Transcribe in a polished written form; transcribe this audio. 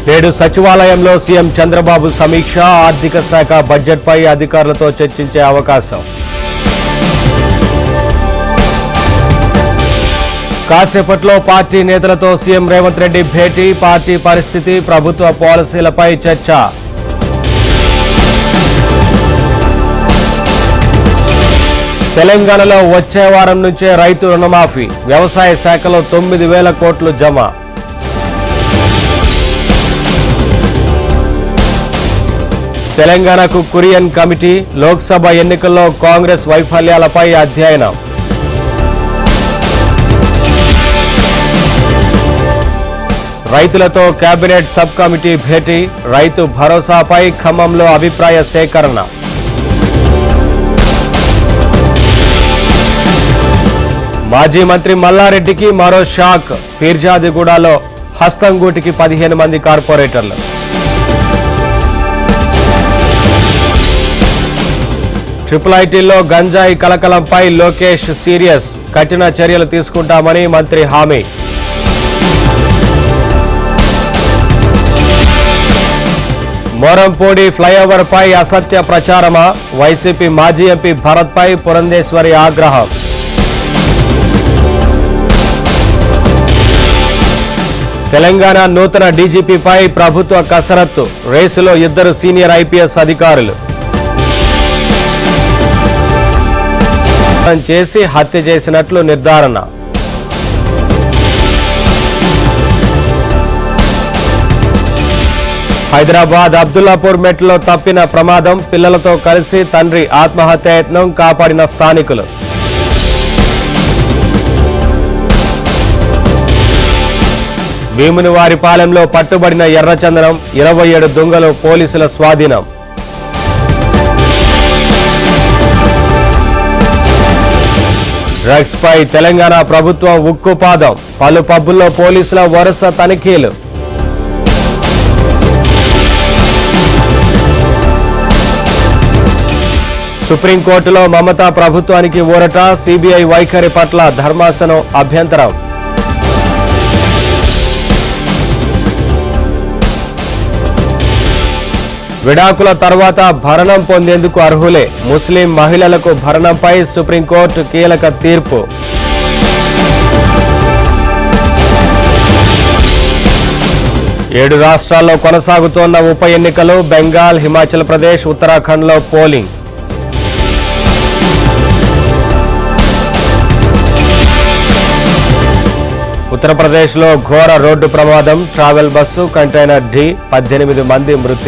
నేడు సచివాలయంలో సీఎం చంద్రబాబు సమీక్ష, ఆర్థిక శాఖ బడ్జెట్పై అధికారులతో చర్చించే అవకాశం. కాసేపట్లో పార్టీ నేతలతో సీఎం రేవంత్ రెడ్డి భేటీ, పార్టీ పరిస్థితి, ప్రభుత్వ పాలసీలపై చర్చ. తెలంగాణలో వచ్చే వారం నుంచే రైతు రుణమాఫీ, వ్యవసాయ శాఖలో 9,000 కోట్లు జమ. తెలంగాణకు కురియన్ కమిటీ, లోక్సభ ఎన్నికల్లో కాంగ్రెస్ వైఫల్యాలపై అధ్యయనం. రైతులతో కేబినెట్ సబ్ కమిటీ భేటీ, రైతు భరోసాపై ఖమ్మంలో అభిప్రాయ సేకరణ. మాజీ మంత్రి మల్లారెడ్డికి మరో షాక్, పీర్జాదిగూడలో హస్తంగూటికి 15 మంది కార్పొరేటర్లు. ఐఐటీల్లో గంజాయి కలకలంపై లోకేష్ సీరియస్, కఠిన చర్యలు తీసుకుంటామని మంత్రి హామీ. మోరంపూడి ఫ్లైఓవర్ పై అసత్య ప్రచారమా, వైసీపీ మాజీ ఎంపీ భరత్ పై పురంధేశ్వరి ఆగ్రహం. తెలంగాణ నూతన డీజీపీపై ప్రభుత్వ కసరత్తు, రేసులో 2 సీనియర్ ఐపీఎస్ అధికారులు. చేసి హత్య చేసినట్లు నిర్ధారణ. హైదరాబాద్ అబ్దుల్లాపూర్ మెట్లో తప్పిన ప్రమాదం, పిల్లలతో కలిసి తండ్రి ఆత్మహత్యాయత్నం, కాపాడిన స్థానికులు. భీమునివారిపాలెంలో పట్టుబడిన ఎర్రచందనం, 27 దొంగలు పోలీసుల స్వాధీనం. డ్రగ్స్ పై తెలంగాణ ప్రభుత్వం ఉక్కుపాదం, పలు పబ్బుల్లో పోలీసుల వరుస తనిఖీలు. సుప్రీంకోర్టులో మమతా ప్రభుత్వానికి ఊరట, సిబిఐ వైఖరి పట్ల ధర్మాసనం అభ్యంతరం. విడాకుల తర్వాత భరణం పొందేందుకు అర్హులే, ముస్లిం మహిళలకు భరణంపై సుప్రీంకోర్టు కీలక తీర్పు. ఏడు రాష్ట్రాల్లో కొనసాగుతోన్న ఉప ఎన్నికలు, బెంగాల్, హిమాచల్ ప్రదేశ్, ఉత్తరాఖండ్లో పోలింగ్. ఉత్తరప్రదేశ్లో ఘోర రోడ్డు ప్రమాదం, ట్రావెల్ బస్సు కంటైనర్ ఢీ, 18 మంది మృతి.